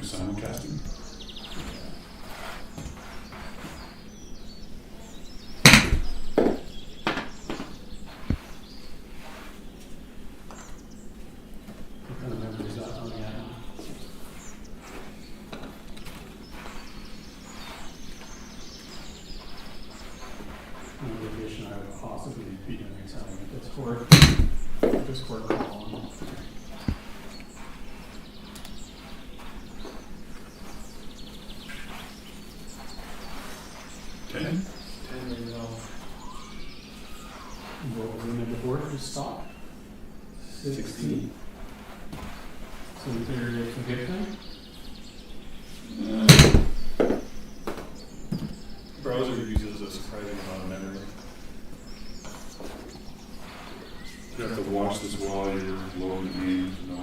simulcasting. Possibly be doing something with Discord call on. Ten. What was the number board? Just stop. 16. So in theory, it can hit them. Browser uses a surprising amount of memory. You have to watch this while you're loading the games. No.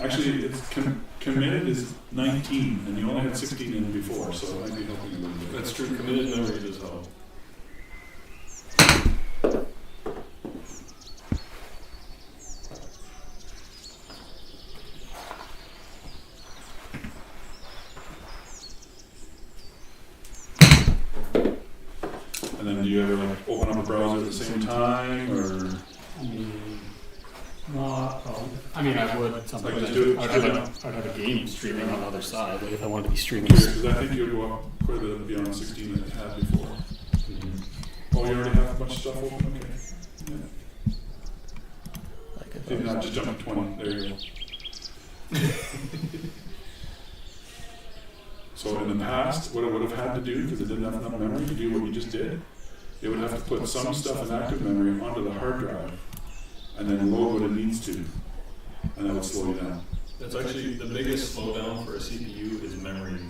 Actually, it's committed is 19, and you only had 16 in before, so it might be helping a little bit. That's true. Committed memory does help. And then do you ever like open up a browser at the same time, or? I mean, not probably. I mean, I would something Like like just do it- I'd have a game streaming on the other side, like if I wanted to be streaming. Because I think you'll go up quite a bit beyond 16 that you had before. Oh, you already have a bunch of stuff open? Okay. Yeah. Like if So you're not just jump to 20. There you go. So in the past, what it would have had to do, because it didn't have enough memory to do what you just did, it would have to put some stuff in active memory onto the hard drive, and then load what it needs to, and that would slow you down. That's actually the biggest slowdown for a CPU is memory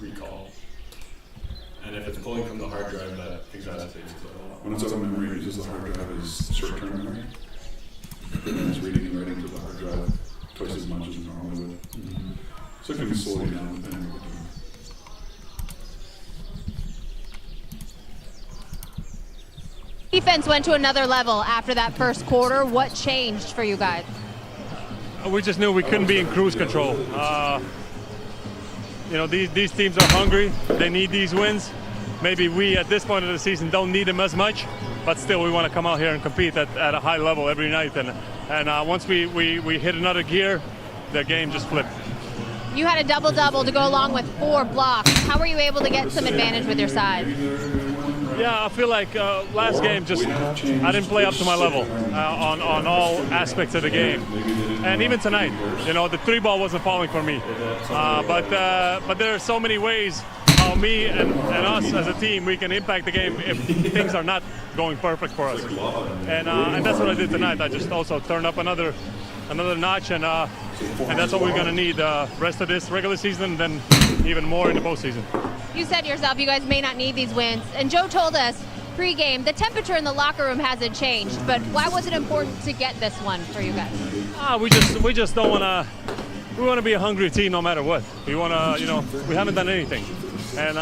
recall. And if it's pulling from the hard drive, that exacerbates it a lot. When it's out of memory, it uses the hard drive as short-term memory. And it's reading and writing to the hard drive twice as much as it normally would. So it can slow you down depending on what you're doing. Defense went to another level after that first quarter. What changed for you guys? We just knew we couldn't be in cruise control. These teams are hungry. They need these wins. Maybe we, at this point of the season, don't need them as much, but still we want to come out here and compete at a high level every night. And once we hit another gear, the game just flipped. You had a double-double to go along with 4 blocks. How were you able to get some advantage with your side? Yeah, I feel like last game I didn't play up to my level on all aspects of the game, and even tonight, the 3-ball wasn't falling for me. But there are so many ways how me and us as a team we can impact the game if things are not going perfect for us. And that's what I did tonight. I just also turned up another notch, and that's what we're going to need rest of this regular season, and then even more in the postseason. You said yourself you guys may not need these wins, and Joe told us pre-game the temperature in the locker room hasn't changed, but why was it important to get this one for you guys? We just don't want to. We want to be a hungry team no matter what. We want to, we haven't done anything, and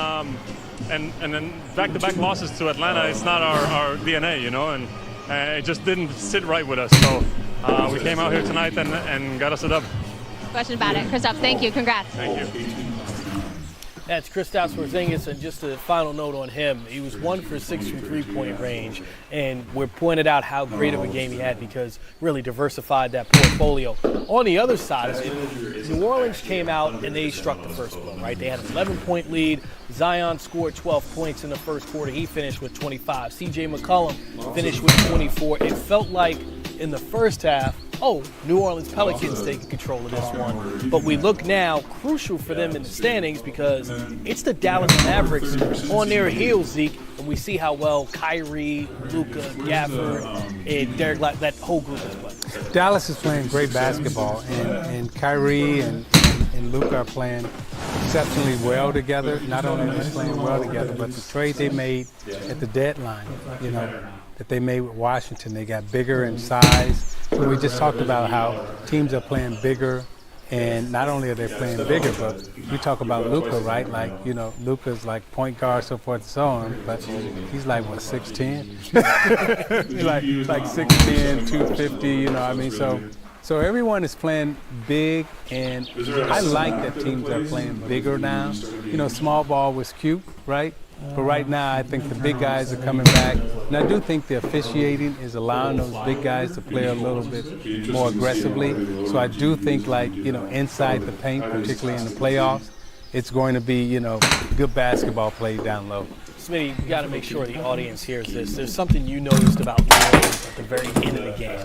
then back-to-back losses to Atlanta, it's not our DNA, and it just didn't sit right with us. So we came out here tonight and got us a dub. Question about it. Christoph, thank you. Congrats. Thank you. That's Kristaps Porzingis, and just a final note on him. He was 1 for 6 from three-point range, and we pointed out how great of a game he had because really diversified that portfolio. On the other side of it, New Orleans came out and they struck the first blow, right? They had an 11-point lead. Zion scored 12 points in the first quarter. He finished with 25. C.J. McCollum finished with 24. It felt like in the first half, New Orleans Pelicans taking control of this one. But we look now, crucial for them in the standings because it's the Dallas Mavericks on their heels, Zeke, and we see how well Kyrie, Luka, Gafford, and Derek, that whole group is playing. Dallas is playing great basketball, and Kyrie and Luka are playing exceptionally well together. Not only are they playing well together, but the trade they made at the deadline, that they made with Washington, they got bigger in size. So we just talked about how teams are playing bigger, And not only are they playing bigger, but we talk about Luka, right? Like, you know, Luka's like point guard, so forth and so on, but he's like, what, 6'10"? like 6'10", 250, you know what I mean? So everyone is playing big, and I like that teams are playing bigger now. You know, small ball was cute, right? But right now, I think the big guys are coming back. And I do think the officiating is allowing those big guys to play a little bit more aggressively. So I do think, like, you know, inside the paint, particularly in the playoffs, it's going to be, you know, good basketball played down low. Smitty, you got to make sure the audience hears this. There's something you noticed about New Orleans at the very end of the game.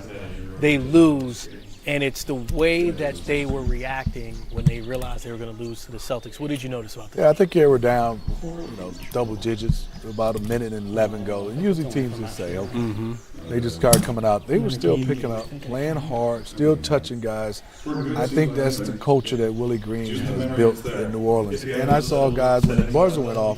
They lose, and it's the way that they were reacting when they realized they were going to lose to the Celtics. What did you notice about that? Yeah, I think they were down, you know, double digits, about 1:11 go. And usually teams just say, okay. They just started coming out. They were still picking up, playing hard, still touching guys. I think that's the culture that Willie Green has built in New Orleans. And I saw guys, when the buzzer went off,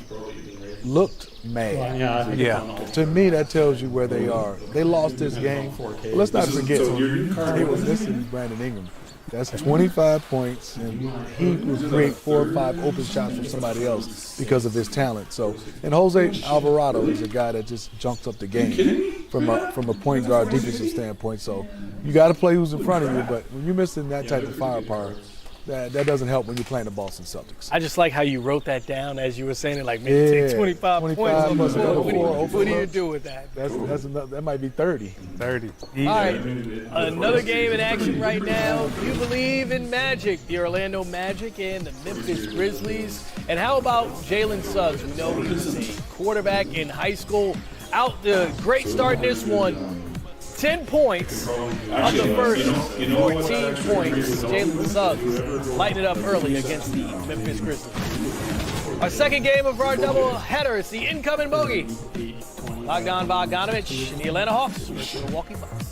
looked mad. Yeah. To me, that tells you where they are. They lost this game. Well, let's not forget, they were missing Brandon Ingram. That's 25 points, and he would create 4 or 5 open shots for somebody else because of his talent. So, and Jose Alvarado is a guy that just junks up the game from a point guard defensive standpoint. So, you got to play who's in front of you, but when you're missing that type of firepower, that doesn't help when you're playing the Boston Celtics. I just like how you wrote that down as you were saying it, like maybe take 25 points. What do you do with that? That's enough, that might be 30. 30. All right, another game in action right now. You believe in Magic, the Orlando Magic and the Memphis Grizzlies. And how about Jalen Suggs? We know he was a quarterback in high school. Out the great start in this one. 10 points of the first 14 points. Jalen Suggs lighting it up early against the Memphis Grizzlies. Our second game of our double header is the incoming bogey. Bogdan Bogdanović and the Atlanta Hawks with the Milwaukee Bucks.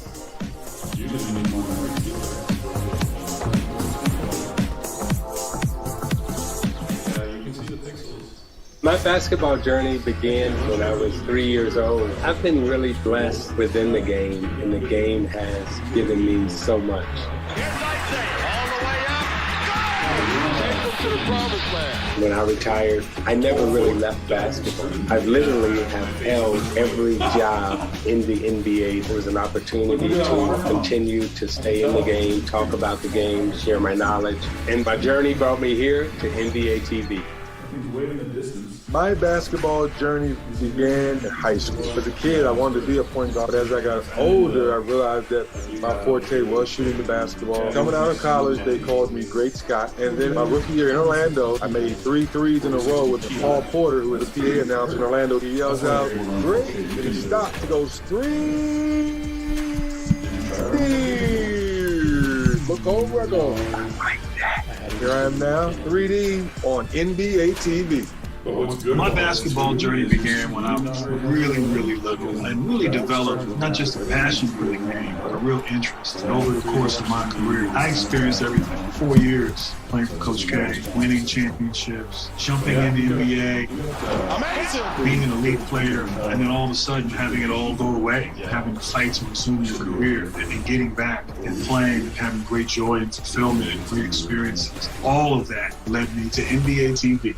My basketball journey began when I was 3 years old. I've been really blessed within the game, and the game has given me so much. When I retired, I never really left basketball. I literally have held every job in the NBA. It was an opportunity to continue to stay in the game, talk about the game, share my knowledge. And my journey brought me here to NBA TV. My basketball journey began in high school. As a kid, I wanted to be a point guard. But as I got older, I realized that my forte was shooting the basketball. Coming out of college, they called me Great Scott. And then my rookie year in Orlando, I made 3 threes in a row with Paul Porter, who was a PA announcer in Orlando. He yells out, "Great!" And he stops. He goes, "3 steals." Look over, I go, I like that. Here I am now, 3D on NBA TV. My basketball journey began when I was really, really little and really developed not just a passion for the game, but a real interest. And over the course of my career, I experienced everything. 4 years playing for Coach K, winning championships, jumping in the NBA, being an elite player, and then all of a sudden having it all go away, having to fight to resume your career, and getting back and playing and having great joy and fulfillment and great experiences. All of that led me to NBA TV.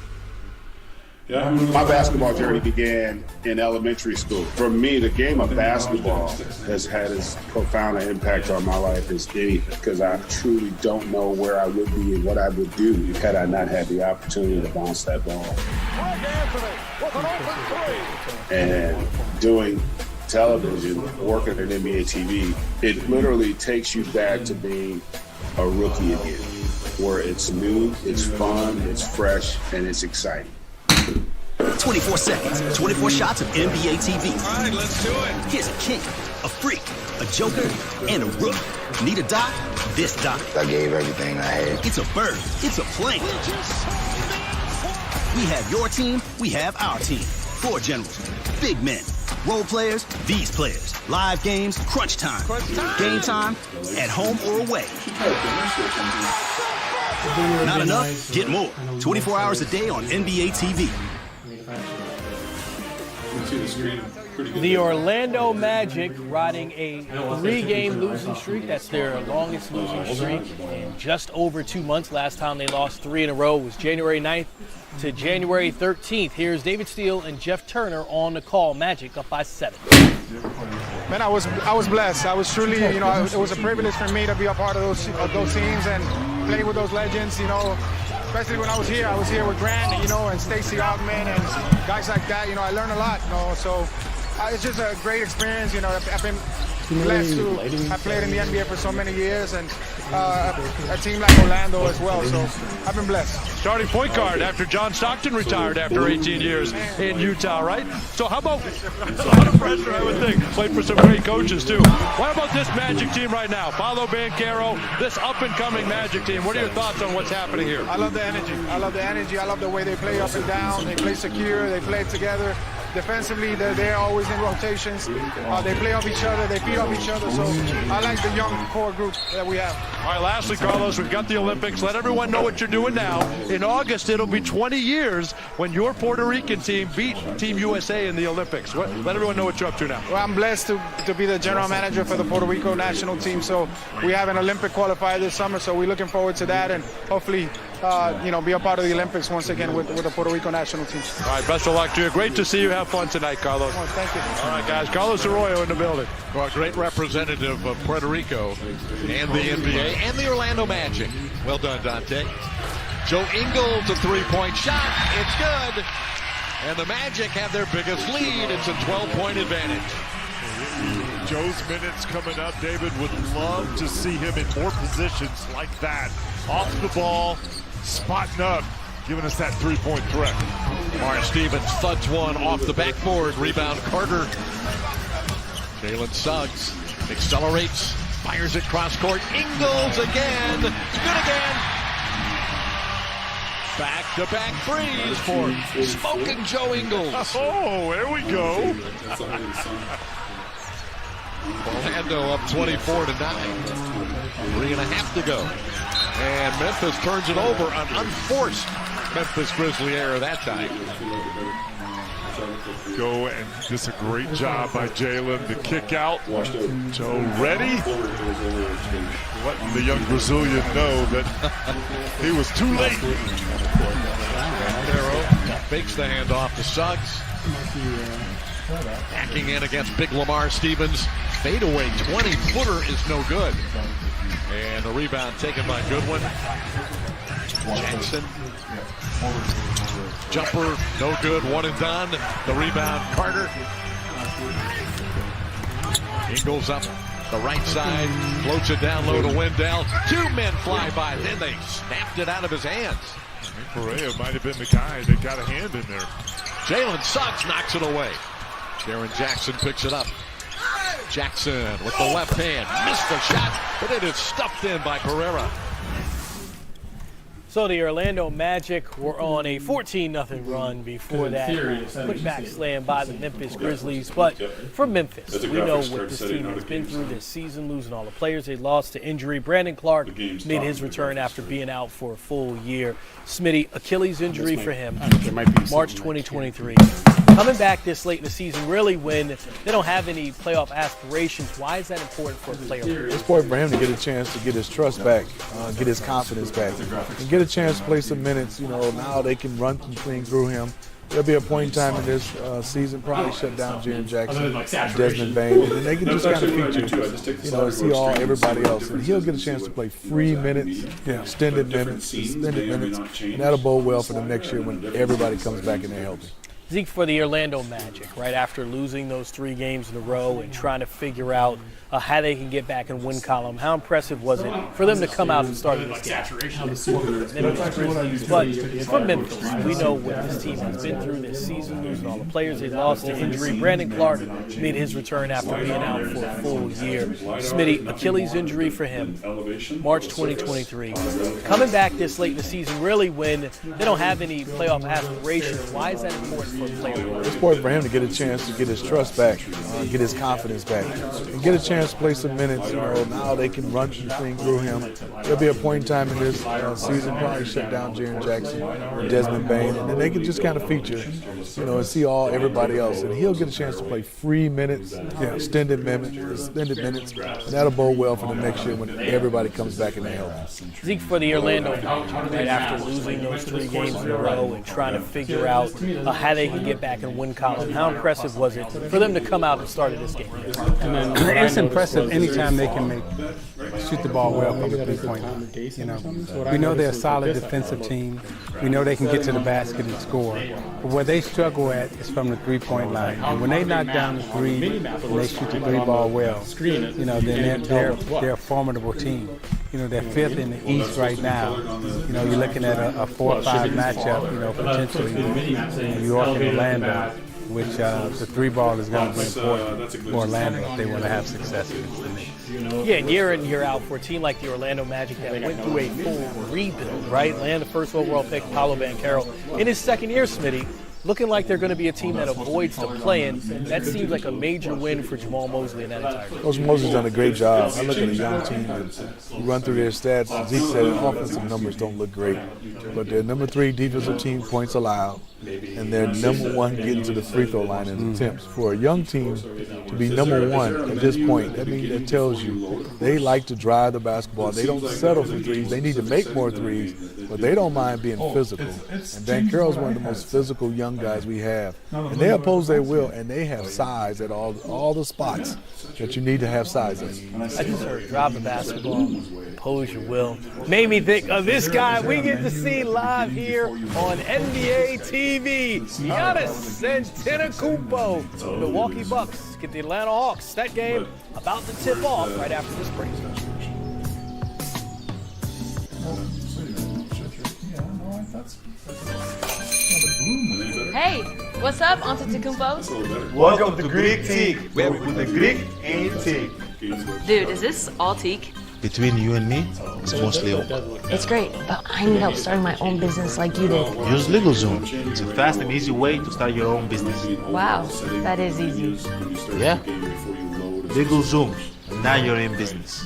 My basketball journey began in elementary school. For me, the game of basketball has had as profound an impact on my life as anything, because I truly don't know where I would be and what I would do had I not had the opportunity to bounce that ball. And doing television, working at NBA TV, it literally takes you back to being a rookie again, where it's new, it's fun, it's fresh, and it's exciting. 24 seconds, 24 shots of NBA TV. All right, let's do it. Here's a king, a freak, a joker, and a rook. Need a doc? This doc. I gave everything I had. It's a bird. It's a plane. We have your team. We have our team. 4 generals, big men, role players, these players, live games, crunch time, game time, at home or away. Not enough? Get more. 24 hours a day on NBA TV. You see the screen. The Orlando Magic riding a 3-game losing streak. That's their longest losing streak in just over 2 months. Last time they lost 3 in a row was January 9th to January 13th. Here's David Steele and Jeff Turner on the call. Magic up by 7. Man, I was blessed. I was truly, it was a privilege for me to be a part of those teams and play with those legends, especially when I was here with Grant, and Stacey Augmon and guys like that. I learned a lot, so it's just a great experience. I've been blessed to have played in the NBA for so many years and a team like Orlando as well, so I've been blessed. Starting point guard after John Stockton retired after 18 years in Utah, right? So how about, a lot of pressure, I would think, played for some great coaches too. What about this Magic team right now? Paolo Banchero, this up-and-coming Magic team. What are your thoughts on what's happening here? I love the energy. I love the way they play up and down. They play secure. They play together. Defensively, they're always in rotations. They play off each other. They feed off each other. So I like the young core group that we have. All right, lastly, Carlos, we've got the Olympics. Let everyone know what you're doing now. In August, it'll be 20 years when your Puerto Rican team beat Team USA in the Olympics. Let everyone know what you're up to now. Well, I'm blessed to be the general manager for the Puerto Rico national team. So we have an Olympic qualifier this summer. So we're looking forward to that and hopefully, be a part of the Olympics once again with the Puerto Rico national team. All right, best of luck to you. Great to see you have fun tonight, Carlos. Oh, thank you. All right, guys. Carlos Arroyo in the building. Well, great representative of Puerto Rico and the NBA and the Orlando Magic. Well done, Dante. Joe Ingles, a three-point shot. It's good. And the Magic have their biggest lead. It's a 12-point advantage. Joe's minutes coming up. David would love to see him in more positions like that. Off the ball, spotting up, giving us that three-point threat. Mar Stevens thuds one off the backboard. Rebound Carter. Jalen Suggs accelerates, fires it cross court. Ingles again. Good again. Back-to-back threes for smoking Joe Ingles. Oh, there we go. Orlando up 24-9. 3.5 to go. And Memphis turns it over. An unforced Memphis Grizzly error that time. Go, and just a great job by Jalen. The kick out. Joe ready. Letting the young Brazilian know that he was too late. Arrow fakes the handoff to Suggs. Backing in against big Lamar Stevens. Fadeaway 20-footer is no good. And the rebound taken by Goodwin. Jackson. Jumper, no good, one and done. The rebound, Carter. Ingles up the right side, floats it down low to Wendell. 2 men fly by, then they snapped it out of his hands. Correa might have been the guy that got a hand in there. Jalen Suggs knocks it away. Jaren Jackson picks it up. Jackson with the left hand, missed the shot, but it is stuffed in by Pereira. So the Orlando Magic were on a 14-0 run before that putback slam by the Memphis Grizzlies. But for Memphis, we know what this team has been through this season, losing all the players they lost to injury. Brandon Clark made his return after being out for a full year. Smitty, Achilles injury for him, March 2023. Coming back this late in the season, really when they don't have any playoff aspirations, why is that important for a player? It's important for him to get a chance to get his trust back, get his confidence back, and get a chance to play some minutes. Now they can run some things through him. There'll be a point in time in this season, probably shut down Jaren Jackson, Desmond Bain, and they can just kind of feature, see everybody else. And he'll get a chance to play free minutes, extended minutes, and that'll bode well for them next year when everybody comes back and they're healthy. Zeke, for the Orlando Magic, right after losing those 3 games in a row and trying to figure out how they can get back in win column, how impressive was it for them to come out and start this game? But for Memphis, we know what this team has been through this season, losing all the players they lost to injury. Brandon Clark made his return after being out for a full year. Smitty, Achilles injury for him, March 2023. Coming back this late in the season, really when they don't have any playoff aspirations, why is that important for a player? It's important for him to get a chance to get his trust back, get his confidence back, and get a chance chance to play some minutes. Now they can run some things through him. There'll be a point in time in this season, probably shut down Jaren Jackson and Desmond Bain, and then they can just kind of feature, and see everybody else. And he'll get a chance to play free minutes, extended minutes, and that'll bode well for the next year when everybody comes back in the health. Zeke, for the Orlando right after losing those 3 games in a row and trying to figure out how they can get back and win column, how impressive was it for them to come out and start this game? And then it's impressive anytime they can shoot the ball well from the 3-point line. We know they're a solid defensive team. We know they can get to the basket and score. But where they struggle at is from the 3-point line. And when they knock down the 3 and they shoot the 3 ball well, then they're a formidable team. They're 5th in the East right now. You're looking at a 4-5 matchup, potentially New York and Orlando, which the 3 ball is going to be important for Orlando if they want to have success against the Knicks. Yeah, and year in, year out for a team like the Orlando Magic that went through a full rebuild, right? Land the first overall pick, Paolo Banchero, in his second year, Smitty, looking like they're going to be a team that avoids the play-in. That seems like a major win for Jamal Mosley and that entire team. Coach Mosley's done a great job. I look at a young team and run through their stats. Zeke said offensive numbers don't look great, but they're number 3 defensive team points allowed, and they're number 1 getting to the free throw line in attempts. For a young team to be number 1 at this point, that tells you they like to drive the basketball. They don't settle for threes. They need to make more threes, but they don't mind being physical. And Banchero's one of the most physical young guys we have. And they oppose their will, and they have size at all the spots that you need to have size in. I just heard drop the basketball, oppose your will. Made me think of this guy we get to see live here on NBA TV. Giannis Antetokounmpo. The Milwaukee Bucks get the Atlanta Hawks. That game about to tip off right after this break. Hey, what's up, Antetokounmpo? Welcome to Greek Teak, where we put the Greek in teak. Dude, is this all teak? Between you and me, it's mostly open. It's great, but I need help starting my own business like you did. Use LegalZoom. It's a fast and easy way to start your own business. Wow, that is easy. Yeah. LegalZoom. Now you're in business.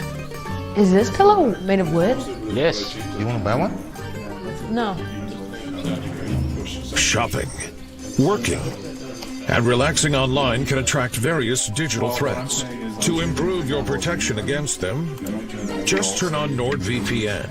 Is this pillow made of wood? Yes. You want to buy one? No. Shopping, working, and relaxing online can attract various digital threats. To improve your protection against them, just turn on NordVPN.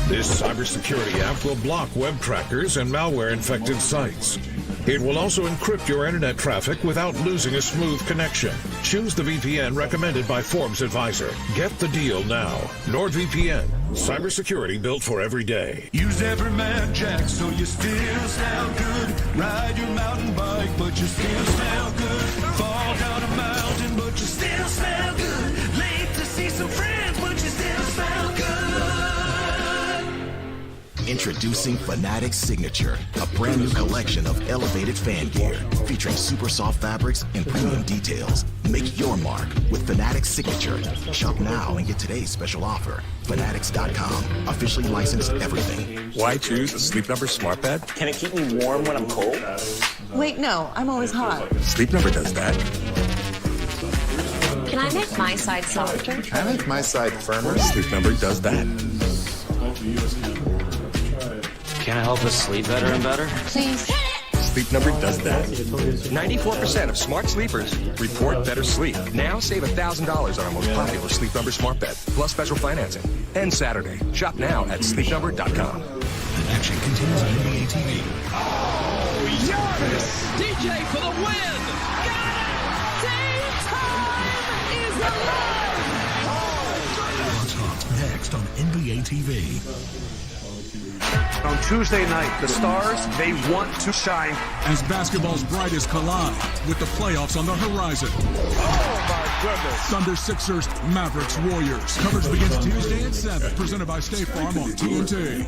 This cybersecurity app will block web trackers and malware-infected sites. It will also encrypt your internet traffic without losing a smooth connection. Choose the VPN recommended by Forbes Advisor. Get the deal now. NordVPN. Cybersecurity built for every day. Use every man jack so you still sound good. Ride your mountain bike, but you still smell good. Fall down a mountain, but you still smell good. Late to see some friends, but you still smell good. Introducing Fanatics Signature, a brand new collection of elevated fan gear featuring super soft fabrics and premium details. Make your mark with Fanatics Signature. Shop now and get today's special offer. Fanatics.com. Officially licensed everything. Why choose a Sleep Number smart bed? Can it keep me warm when I'm cold? Wait, no, I'm always hot. Sleep Number does that. Can I make my side softer? Can I make my side firmer? Sleep Number does that. Can it help us sleep better and better? Please. Sleep Number does that. 94% of smart sleepers report better sleep. Now save $1,000 on our most popular Sleep Number smart bed, plus special financing. End Saturday. Shop now at sleepnumber.com. The action continues on NBA TV. Oh, Giannis! DJ for the win! Got it! Time is alive! Watch Hawks next on NBA TV. On Tuesday night, the Stars, they want to shine. As basketball's brightest collide with the playoffs on the horizon. Oh, my goodness. Thunder, Sixers, Mavericks, Warriors. Coverage begins Tuesday at 7. Presented by State Farm on TNT.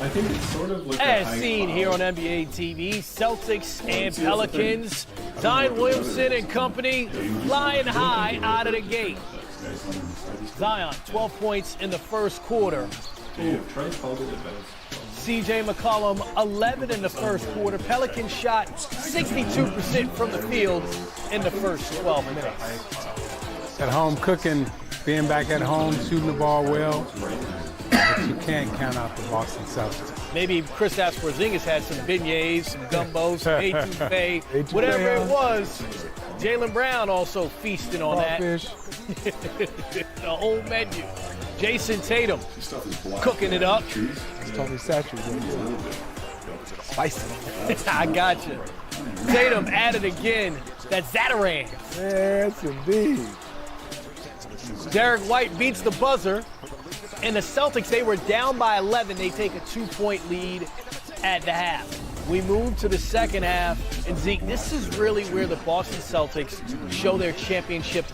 I think it's sort of like as seen here on NBA TV, Celtics and Pelicans. Zion Williamson and company flying high out of the gate. Zion, 12 points in the first quarter. C.J. McCollum, 11 in the first quarter. Pelicans shot 62% from the field in the first 12 minutes. At home cooking, being back at home, shooting the ball well. But you can't count out the Boston Celtics. Maybe Kristaps Porzingis had some beignets, some gumbo, some etouffee, whatever it was. Jaylen Brown also feasting on that. The whole menu. Jason Tatum cooking it up. Tony Satchel. Spicy. I got you. Tatum added again. That's Zataran. Yes, indeed. Derek White beats the buzzer. And the Celtics, they were down by 11. They take a 2-point lead at the half. We move to the second half. And Zeke, this is really where the Boston Celtics show their championship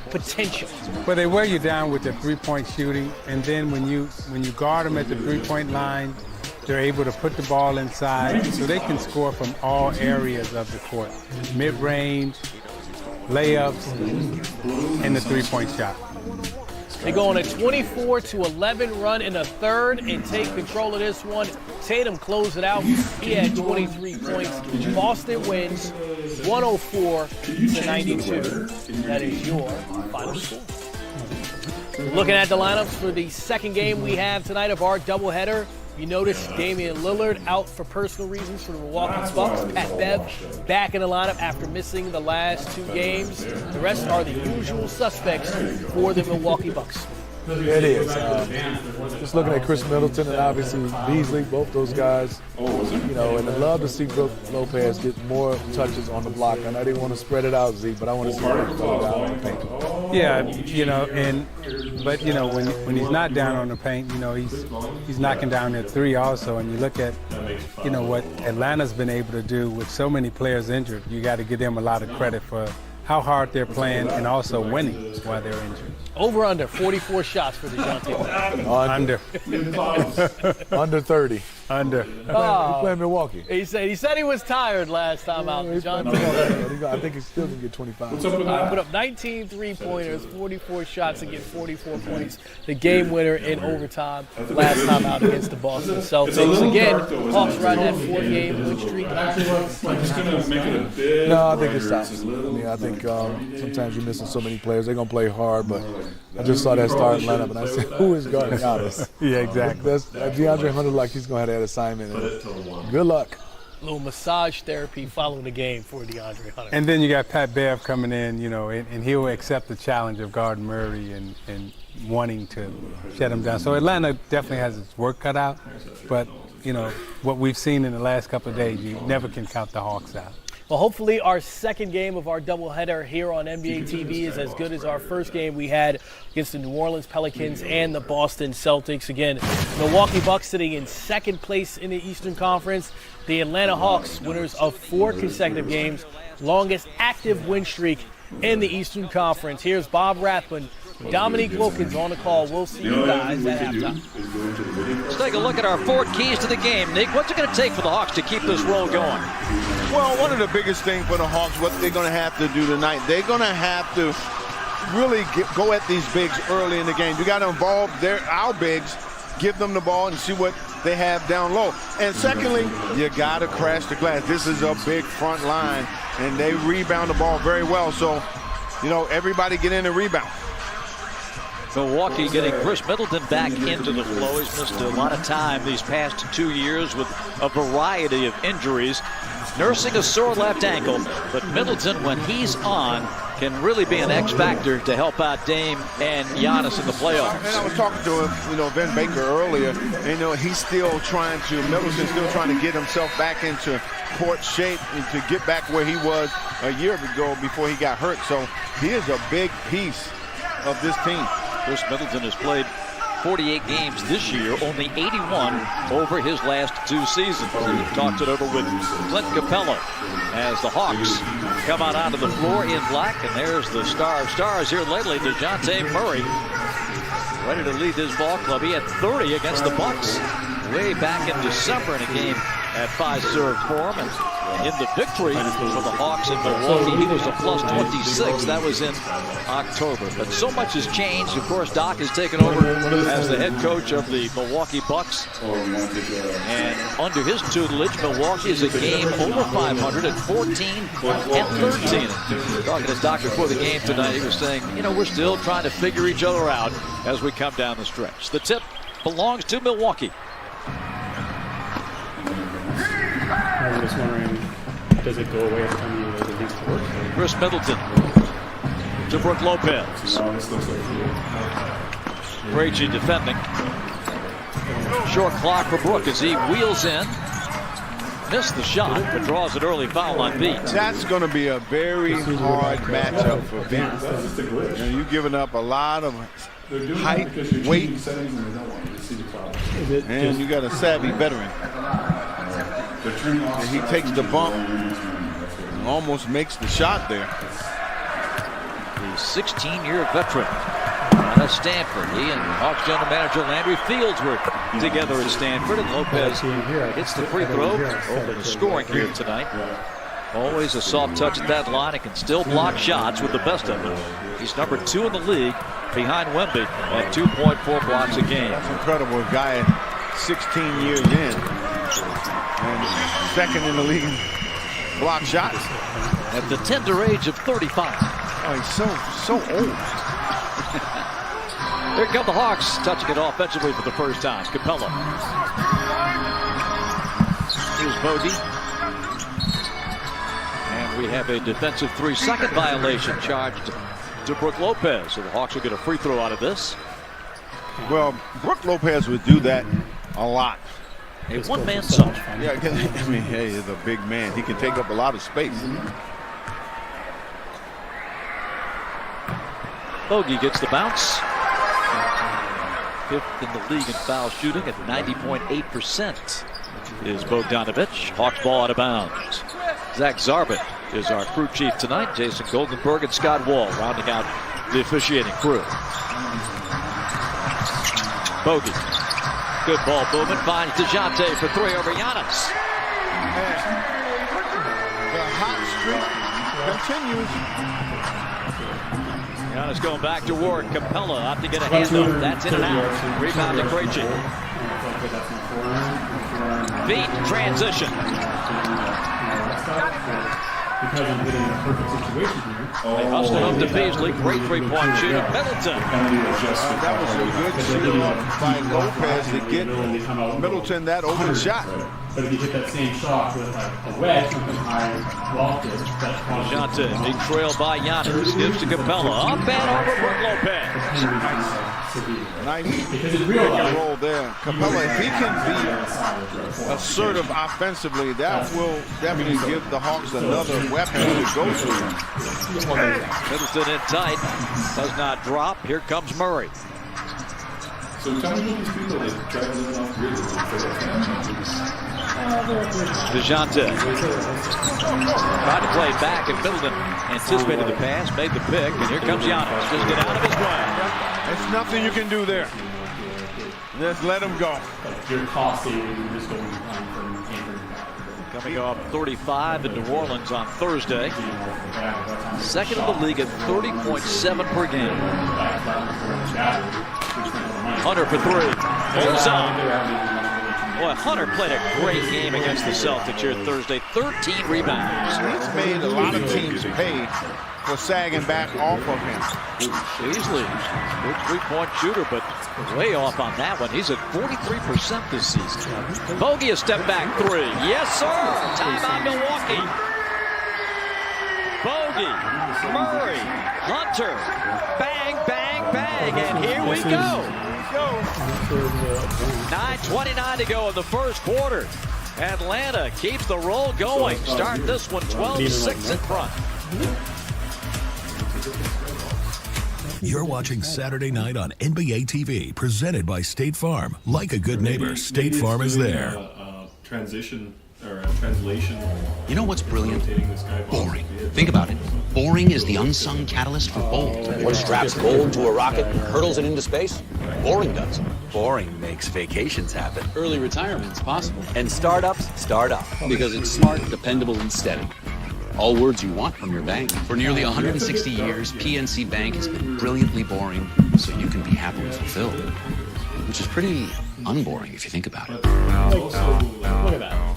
potential. Well, they wear you down with their three-point shooting. And then when you guard them at the three-point line, they're able to put the ball inside so they can score from all areas of the court. Mid-range, layups, and the three-point shot. They go on a 24-11 run in the third and take control of this one. Tatum closed it out. He had 23 points. Boston wins 104-92. That is your final score. Looking at the lineups for the second game we have tonight of our doubleheader. You notice Damian Lillard out for personal reasons for the Milwaukee Bucks. Pat Bev back in the lineup after missing the last two games. The rest are the usual suspects for the Milwaukee Bucks. It is. Just looking at Chris Middleton and obviously Beasley, both those guys, and I'd love to see Brook Lopez get more touches on the block. I know they want to spread it out, Zeke, but I want to see him go down on the paint. Yeah, but when he's not down on the paint, he's knocking down that three also. And you look at, what Atlanta's been able to do with so many players injured. You got to give them a lot of credit for how hard they're playing and also winning while they're injured. Over under 44 shots for DeJounte. Under. Under 30. Under. He's playing Milwaukee. He said he was tired last time out. DeJounte. I think he's still going to get 25. Put up 19 three-pointers, 44 shots and get 44 points. The game winner in overtime last time out against the Boston Celtics. Again, Hawks riding that 4-game win streak. No, I think it stops. I think sometimes you're missing so many players. They're going to play hard, but I just saw that starting lineup and I said, who is guarding Giannis? Yeah, exactly. That's DeAndre Hunter, like he's going to have that assignment. Good luck. A little massage therapy following the game for DeAndre Hunter. And then you got Pat Bev coming in, and he'll accept the challenge of guarding Murray and wanting to shut him down. So Atlanta definitely has its work cut out, but what we've seen in the last couple of days, you never can count the Hawks out. Well, hopefully our second game of our doubleheader here on NBA TV is as good as our first game we had against the New Orleans Pelicans and the Boston Celtics. Again, Milwaukee Bucks sitting in second place in the Eastern Conference. The Atlanta Hawks, winners of 4 consecutive games, longest active win streak in the Eastern Conference. Here's Bob Rathbun, Dominique Wilkins on the call. We'll see you guys at halftime. Let's take a look at our 4 keys to the game. Nick, what's it going to take for the Hawks to keep this roll going? Well, one of the biggest things for the Hawks, what they're going to have to do tonight, they're going to have to really go at these bigs early in the game. You got to involve our bigs, give them the ball and see what they have down low. And secondly, you got to crash the glass. This is a big front line, and they rebound the ball very well. So, everybody get in and rebound. Milwaukee getting Chris Middleton back into the flow. He's missed a lot of time these past 2 years with a variety of injuries. Nursing a sore left ankle, but Middleton, when he's on, can really be an X factor to help out Dame and Giannis in the playoffs. And I was talking to Ben Baker earlier, and Middleton's still trying to get himself back into court shape and to get back where he was a year ago before he got hurt. So he is a big piece of this team. Chris Middleton has played 48 games this year, only 81 over his last 2 seasons. We talked it over with Clint Capella as the Hawks come out onto the floor in black. And there's the star of stars here lately, DeJounte Murray, ready to lead his ball club. He had 30 against the Bucks way back in December in a game at Fiserv Forum. And in the victory for the Hawks in Milwaukee. He was a plus 26. That was in October. But so much has changed. Of course, Doc has taken over as the head coach of the Milwaukee Bucks. And under his tutelage, Milwaukee is a game over 500 at 14-13. Talking to Doc before the game tonight, he was saying, you know, we're still trying to figure each other out as we come down the stretch. The tip belongs to Milwaukee. I'm just wondering, does it go away every time you the next court? Chris Middleton to Brook Lopez. Krejci defending. Short clock for Brook as he wheels in. Missed the shot, but draws an early foul on Beat. That's going to be a very hard matchup for Beat. You know, you've given up a lot of height, weight, and you got a savvy veteran. And he takes the bump and almost makes the shot there. The 16-year veteran out of Stanford. He and Hawks general manager Landry Fields were together at Stanford, and Lopez hits the free throw, open the scoring here tonight. Always a soft touch at that line and can still block shots with the best of them. He's number 2 in the league behind Wemby at 2.4 blocks a game. That's incredible. A guy 16 years in and second in the league in block shots. At the tender age of 35. Oh, he's so old. Here come the Hawks, touching it offensively for the first time. Capella. Here's Bogey. And we have a defensive 3-second violation charged to Brook Lopez. So the Hawks will get a free throw out of this. Well, Brook Lopez would do that a lot. A one-man zone. Yeah, I mean, hey, he's a big man. He can take up a lot of space. Bogey gets the bounce. 5th in the league in foul shooting at 90.8% is Bogdanovic. Hawks ball out of bounds. Zach Zarbin is our crew chief tonight. Jason Goldenberg and Scott Wall rounding out the officiating crew. Bogey. Good ball movement. Finds DeJounte for 3 over Giannis. The hot streak continues. Giannis going back to work. Capella out to get a handoff. That's in and out. Rebound to Krejci. Beat transition. Because I'm getting a perfect situation here. They hustled up to Beasley. Great three-point shooter. Middleton. That was a good shooter by Lopez to get Middleton that open shot. But if you hit that same shot with a wedge, something high lofted, DeJounte being trailed by Giannis. Gives to Capella. Up and over Brook Lopez. Nice pick and roll there. Capella, if he can be assertive offensively, that will definitely give the Hawks another weapon to go to. Middleton in tight. Does not drop. Here comes Murray. So tell me what these people that try to live off grid DeJounte tried to play back, and Middleton anticipated the pass, made the pick, and here comes Giannis. Just get out of his way. There's nothing you can do there. Just let him go. You're costly when you're just going from Coming off 35 in New Orleans on Thursday. Second in the league at 30.7 per game. Hunter for 3. Pulls up. Boy, Hunter played a great game against the Celtics here Thursday. 13 rebounds. He's made a lot of teams pay for sagging back off of him. Beasley, good three-point shooter, but way off on that one. He's at 43% this season. Bogey a step back 3. Yes, sir. Timeout Milwaukee. Bogey, Murray, Hunter. Bang, bang, bang. And here we go. 9:29 to go in the first quarter. Atlanta keeps the roll going. Start this one 12-6 in front. You're watching Saturday Night on NBA TV, presented by State Farm. Like a good neighbor, State Farm is there. Transition or translation. You know what's brilliant? Boring. Think about it. Boring is the unsung catalyst for bold. What straps gold to a rocket and hurtles it into space? Boring does. Boring makes vacations happen. Early retirement's possible. And startups start up. Because it's smart, dependable, and steady. All words you want from your bank. For nearly 160 years, PNC Bank has been brilliantly boring so you can be happily fulfilled. Which is pretty unboring if you think about it. Look at that.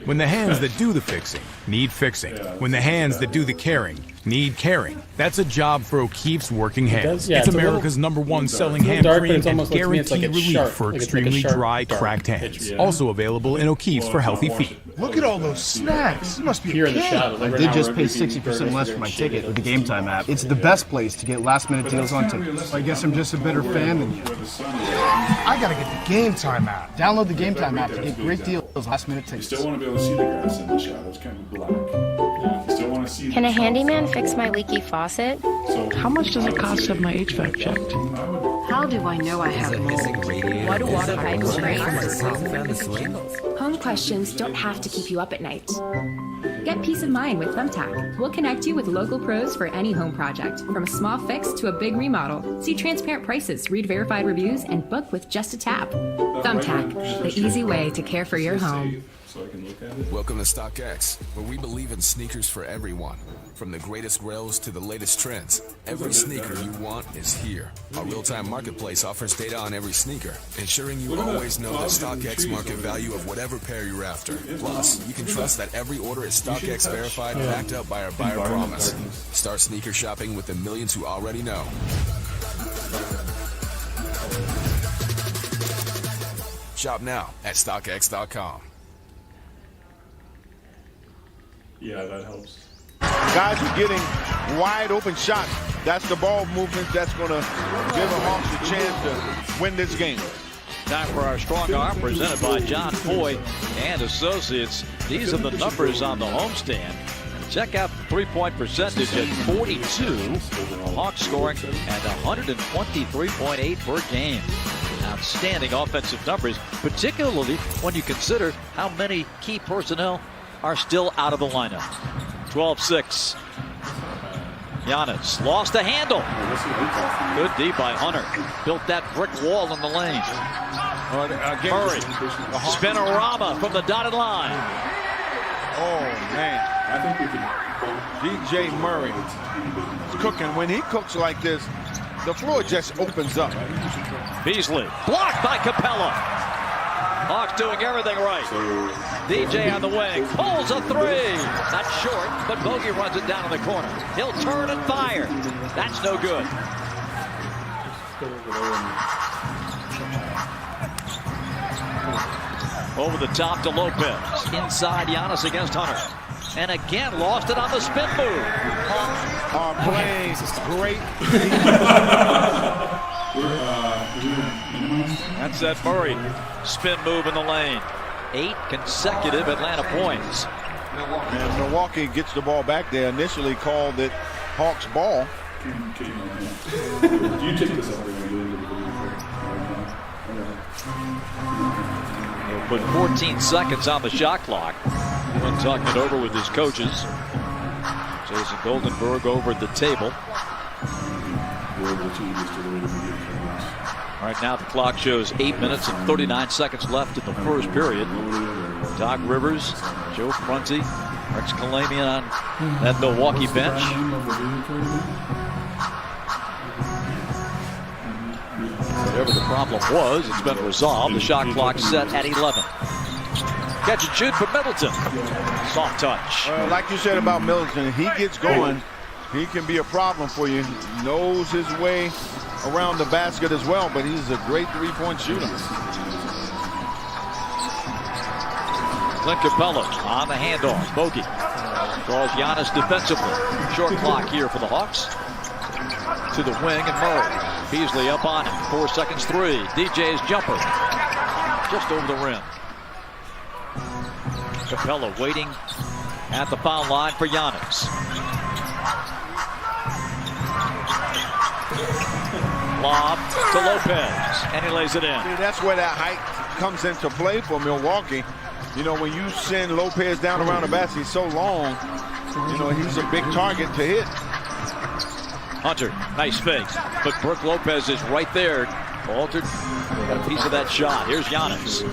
When the hands that do the fixing need fixing. When the hands that do the caring need caring. That's a job for O'Keeffe's Working Hands. Yeah, it's it's America's #1 selling hand dark, but cream it's and almost like, to me, it's like guaranteed it's relief sharp. for Like it's like a extremely sharp, dry, dark cracked pitch, hands. yeah. Also available in O'Keeffe's for healthy feet. Look at all those snacks. You must be Here a in the kid. shadow. I did just pay 60% less for my ticket with the Game Time app. It's the best place to get last-minute deals on tickets. I guess I'm just a better fan than you. I gotta get the Game Time app. Download the Game Time app to get great deals on last-minute tickets. You still want to be able to see the grass in the shadow. It's kind of black. You still want to see. Can a handyman fix my leaky faucet? How much does it cost to have my HVAC checked? How do I know I have mold? Why do water pipes break? Home questions don't have to keep you up at night. Get peace of mind with Thumbtack. We'll connect you with local pros for any home project, from a small fix to a big remodel. See transparent prices, read verified reviews, and book with just a tap. Thumbtack, the easy way to care for your home. Welcome to StockX, where we believe in sneakers for everyone. From the greatest rails to the latest trends, every sneaker you want is here. Our real-time marketplace offers data on every sneaker, ensuring you always know the StockX market value of whatever pair you're after. Plus, you can trust that every order is StockX verified, backed up by our buyer promise. Start sneaker shopping with the millions who already know. Shop now at StockX.com. Yeah, that helps. Guys are getting wide open shots. That's the ball movement that's going to give the Hawks a chance to win this game. Time for our strong arm presented by John Foy and Associates. These are the numbers on the homestand. Check out the three-point percentage at 42. Hawks scoring at 123.8 per game. Outstanding offensive numbers, particularly when you consider how many key personnel are still out of the lineup. 12-6. Giannis lost the handle. Good D by Hunter. Built that brick wall in the lane. Murray. Spinorama from the dotted line. Oh, man. I think we can. DJ Murray is cooking. When he cooks like this, the floor just opens up. Beasley. Blocked by Capella. Hawks doing everything right. DJ on the wing, pulls a three. Not short, but Bogey runs it down in the corner. He'll turn and fire. That's no good. Over the top to Lopez. Inside Giannis against Hunter. And again, lost it on the spin move. Our plays great. That's that Murray spin move in the lane. 8 consecutive Atlanta points. And Milwaukee gets the ball back there. Initially called it Hawks ball. Do you take this up when you're doing the video? He'll put 14 seconds on the shot clock when talking it over with his coaches. Jason Goldenberg over at the table. All right, now the clock shows 8 minutes and 39 seconds left in the first period. Doc Rivers, Joe Prunty, Rex Kalamian on that Milwaukee bench. Whatever the problem was, it's been resolved. The shot clock set at 11. Catch and shoot for Middleton. Soft touch. Like you said about Middleton, he gets going, he can be a problem for you. He knows his way around the basket as well, but he's a great three-point shooter. Clint Capella on the handoff. Bogey draws Giannis defensively. Short clock here for the Hawks. To the wing and Murray. Beasley up on him. 4 seconds, 3. DJ's jumper. Just over the rim. Capella waiting at the foul line for Giannis. Lob to Lopez, and he lays it in. See, that's where that height comes into play for Milwaukee. You know, when you send Lopez down around the basket, he's so long, You know, he's a big target to hit. Hunter, nice fake. But Brooke Lopez is right there. Altered, got a piece of that shot. Here's Giannis.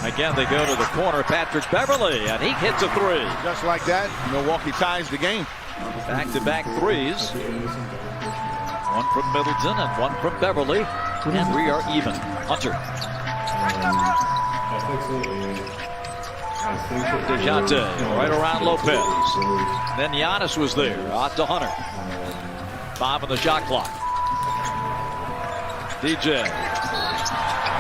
Again, they go to the corner. Patrick Beverly, and he hits a three. Just like that, Milwaukee ties the game. Back-to-back threes. One from Middleton and one from Beverly. And we are even. Hunter. DeJounte right around Lopez. Then Giannis was there. Out to Hunter. 5 on the shot clock. DJ.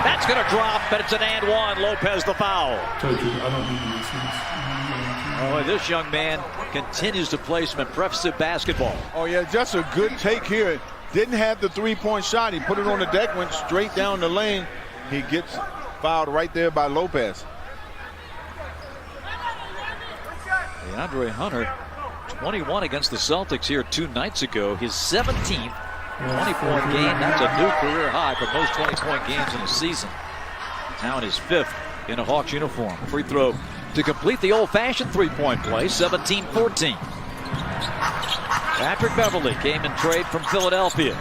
That's going to drop, but it's an and one. Lopez the foul. Oh, this young man continues to play some impressive basketball. Oh, yeah, just a good take here. Didn't have the three-point shot. He put it on the deck, went straight down the lane. He gets fouled right there by Lopez. DeAndre Hunter, 21 against the Celtics here 2 nights ago. His 17th 20-point game. That's a new career high for most 20-point games in a season. Now in his 5th in a Hawks uniform. Free throw to complete the old-fashioned three-point play, 17-14. Patrick Beverly came in trade from Philadelphia.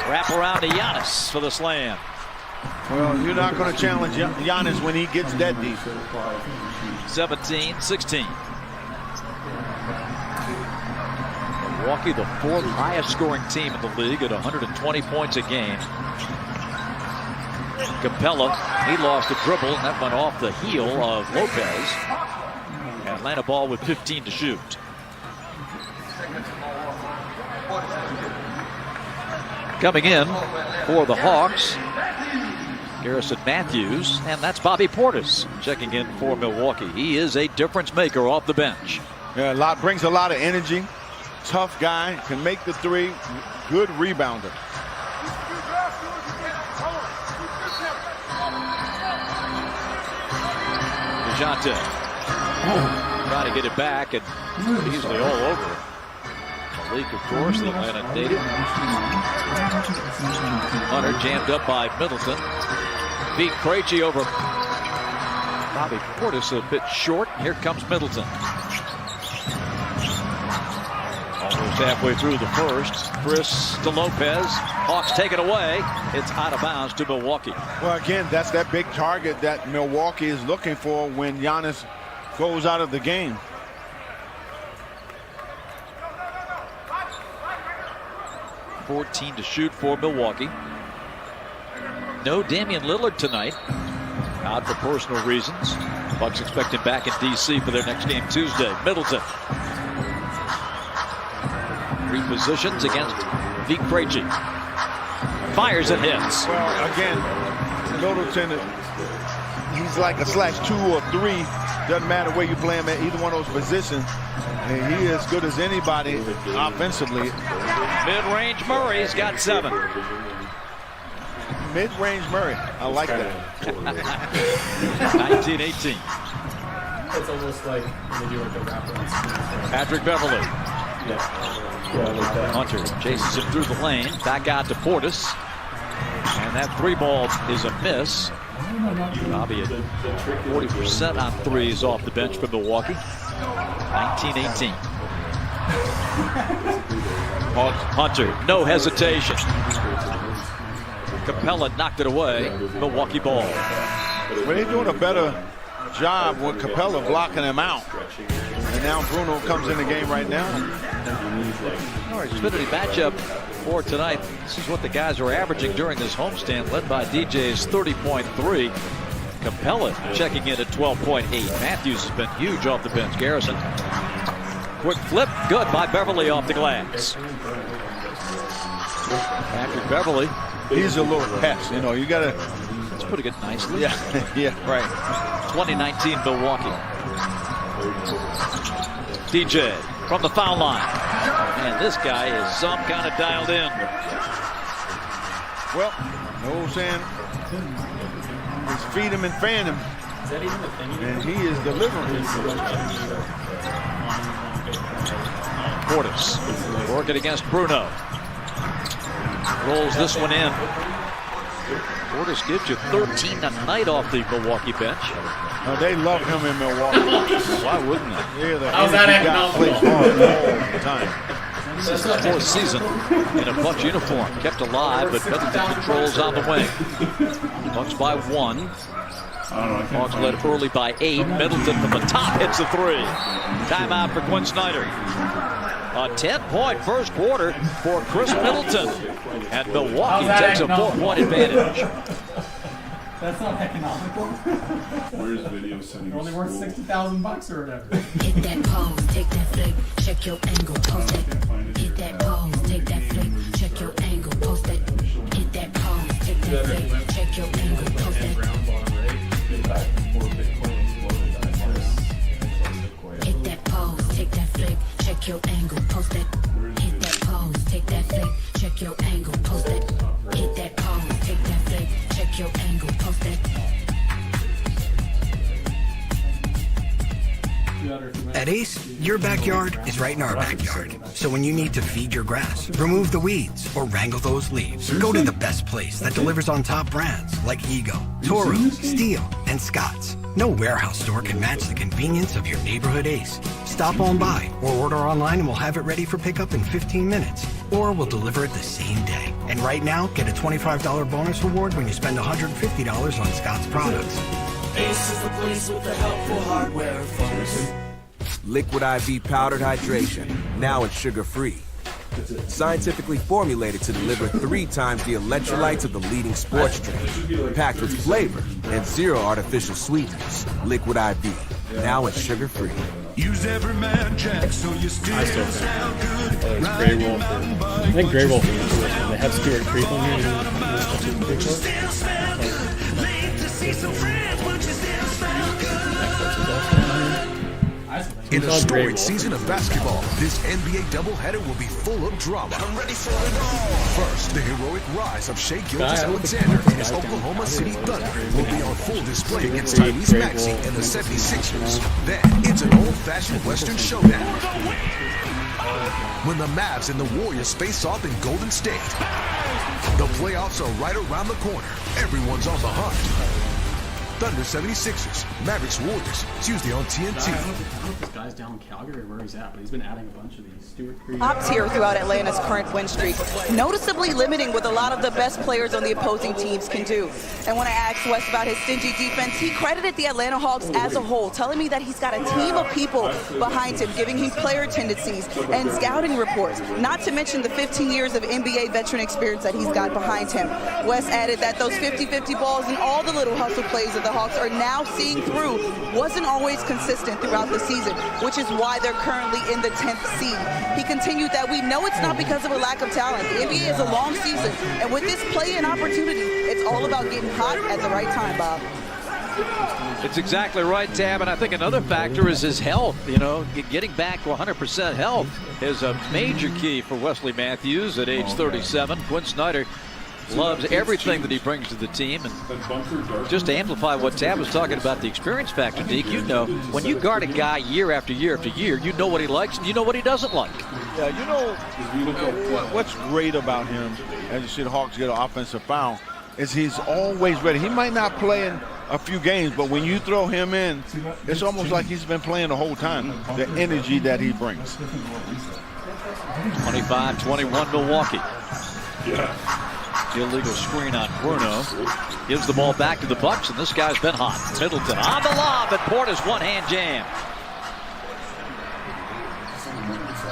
Wrap around to Giannis for the slam. Well, you're not going to challenge Giannis when he gets that deep. 17-16. Milwaukee, the 4th highest scoring team in the league at 120 points a game. Capella, he lost a dribble, and that went off the heel of Lopez. Atlanta ball with 15 to shoot. Coming in for the Hawks, Garrison Matthews, and that's Bobby Portis checking in for Milwaukee. He is a difference maker off the bench. Yeah, brings a lot of energy. Tough guy, can make the three, good rebounder. DeJounte trying to get it back and easily all over it. Malik, of course, the Atlanta native. Hunter jammed up by Middleton. Beat Krejci over Bobby Portis a bit short. Here comes Middleton. Almost halfway through the first. Chris to Lopez. Hawks take it away. It's out of bounds to Milwaukee. Well, again, that's that big target that Milwaukee is looking for when Giannis goes out of the game. .14 to shoot for Milwaukee. No Damian Lillard tonight. Out for personal reasons. Bucks expect him back in D.C. for their next game Tuesday. Middleton. Repositions against Vik Krejci. Fires and hits. Well, again, Middleton, he's like a /2 or 3. Doesn't matter where you play him at either one of those positions. And he is as good as anybody offensively. Mid-range Murray's got 7. Mid-range Murray. I like that. 19-18. It's almost like when they do like the wraparound. Patrick Beverly. Hunter chases him through the lane. Back out to Portis. And that 3-ball is a miss. Bobby at 40% on threes off the bench for Milwaukee. 19-18. Hunter, no hesitation. Capella knocked it away. Milwaukee ball. Well, they're doing a better job with Capella blocking him out. And now Bruno comes in the game right now. All right, Xfinity matchup for tonight. This is what the guys are averaging during this homestand, led by DJ's 30.3. Capella checking in at 12.8. Matthews has been huge off the bench. Garrison. Quick flip, good by Beverly off the glass. Patrick Beverly. He's a little pest, you know, you gotta. Let's put it nicely. Yeah, yeah, right. 2019 Milwaukee. DJ from the foul line. And this guy is some kind of dialed in. Well, no saying. Just feed him and fan him. Is that even a thing? And he is delivering. Portis working against Bruno. Rolls this one in. Portis gives you 13 a night off the Milwaukee bench. They love him in Milwaukee. Why wouldn't they? Yeah, the How's that energy guy plays hard all the time. This is the fourth season in a Bucks uniform. Kept alive, but Middleton controls on the wing. Bucks by 1. Hawks led early by 8. Middleton from the top hits the 3. Timeout for Quinn Snyder. A 10-point first quarter for Chris Middleton. And Milwaukee takes a 4-point advantage. That's not economical. Where's video sending? They're only worth $60,000 or whatever. Hit that pose, take that flick, check your angle, post it. Hit that pose, take that flick, check your angle, post it. Hit that pose, take that flick, check your angle, post it. Hit that pose, take that flick, check your angle, post it. Hit that pose, take that flick, check your angle, post it. Hit that pose, take that flick, check your angle, post it. At Ace, your backyard is right in our backyard. So when you need to feed your grass, remove the weeds, or wrangle those leaves, go to the best place that delivers on top brands like Ego, Toro, Steel, and Scotts. No warehouse store can match the convenience of your neighborhood Ace. Stop on by or order online and we'll have it ready for pickup in 15 minutes. Or we'll deliver it the same day. And right now, get a $25 bonus reward when you spend $150 on Scotts products. Ace is the place with the helpful hardware, folks. Liquid IV powdered hydration, now it's sugar-free. Scientifically formulated to deliver 3 times the electrolytes of the leading sports drink. Packed with flavor and 0 artificial sweeteners. Liquid IV, now it's sugar-free. Use every man jack so you still sound good. Grey Wolf. I think Grey Wolf is interesting. They have Stuart Creek on here. In a storied season of basketball, this NBA doubleheader will be full of drama. I'm ready for it all. First, the heroic rise of Shai Gilgeous-Alexander and his Oklahoma City Thunder will be on full display against Tyrese Maxey and the 76ers. Then, it's an old-fashioned Western showdown when the Mavs and the Warriors face off in Golden State. The playoffs are right around the corner. Everyone's on the hunt. Thunder 76ers, Mavericks Warriors, Tuesday on TNT. I don't know if this guy's down in Calgary or where he's at, but he's been adding a bunch of these. Stuart Creek. Tops here throughout Atlanta's current win streak, noticeably limiting what a lot of the best players on the opposing teams can do. And when I asked Wes about his stingy defense, he credited the Atlanta Hawks as a whole, telling me that he's got a team of people behind him, giving him player tendencies and scouting reports, not to mention the 15 years of NBA veteran experience that he's got behind him. Wes added that those 50-50 balls and all the little hustle plays that the Hawks are now seeing through wasn't always consistent throughout the season, which is why they're currently in the 10th seed. He continued that we know it's not because of a lack of talent. The NBA is a long season, and with this play-in opportunity, it's all about getting hot at the right time, Bob. It's exactly right, Tab, and I think another factor is his health. You know, getting back to 100% health is a major key for Wesley Matthews at age 37. Quinn Snyder loves everything that he brings to the team, and just to amplify what Tab was talking about, the experience factor, Deke, you know, when you guard a guy year after year after year, you know what he likes and you know what he doesn't like. Yeah, you know what's great about him, as you see the Hawks get an offensive foul, is he's always ready. He might not play in a few games, but when you throw him in, it's almost like he's been playing the whole time, the energy that he brings. 25-21 Milwaukee. Yeah. Illegal screen on Bruno. Gives the ball back to the Bucks, and this guy's been hot. Middleton on the lob, and Portis one-hand jam.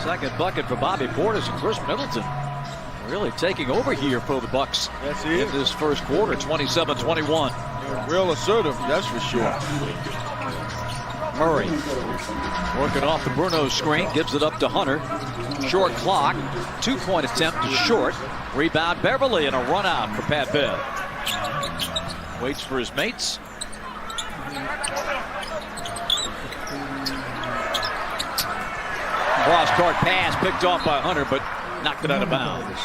Second bucket for Bobby Portis, and Chris Middleton really taking over here for the Bucks in this first quarter, 27-21. Real assertive, that's for sure. Murray working off the Bruno screen, gives it up to Hunter. Short clock, 2-point attempt is short. Rebound Beverly and a run out for Pat Bev. Waits for his mates. Cross-court pass picked off by Hunter, but knocked it out of bounds.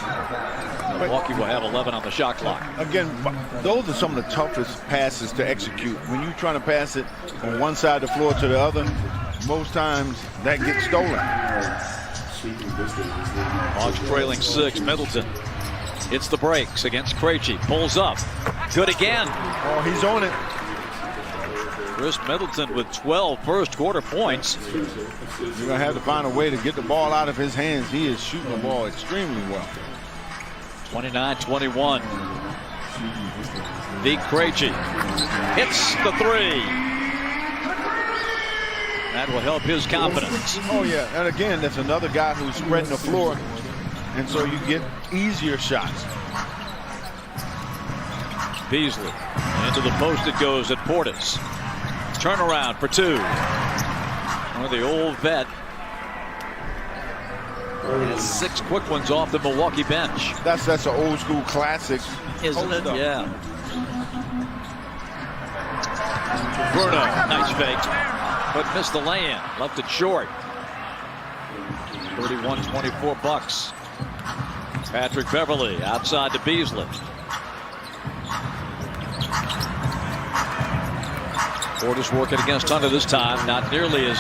Milwaukee will have 11 on the shot clock. Again, those are some of the toughest passes to execute. When you're trying to pass it from one side of the floor to the other, most times that gets stolen. Hawks trailing 6, Middleton. Hits the brakes against Krejci. Pulls up. Good again. Oh, he's on it. Chris Middleton with 12 first quarter points. You're going to have to find a way to get the ball out of his hands. He is shooting the ball extremely well. 29-21. Vik Krejci hits the three. That will help his confidence. Oh, yeah. And again, that's another guy who's spreading the floor. And so you get easier shots. Beasley into the post it goes at Portis. Turnaround for two. Well, the old vet has 6 quick ones off the Milwaukee bench. That's an old school classic, isn't it? Yeah. Bruno, nice fake, but missed the lay-in. Left it short. 31-24 Bucks. Patrick Beverly outside to Beasley. Portis working against Hunter this time. Not nearly as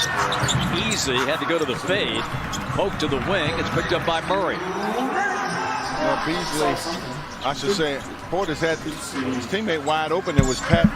easy. Had to go to the fade. Poke to the wing. It's picked up by Murray. Beasley, I should say, Portis had his teammate wide open. It was Pat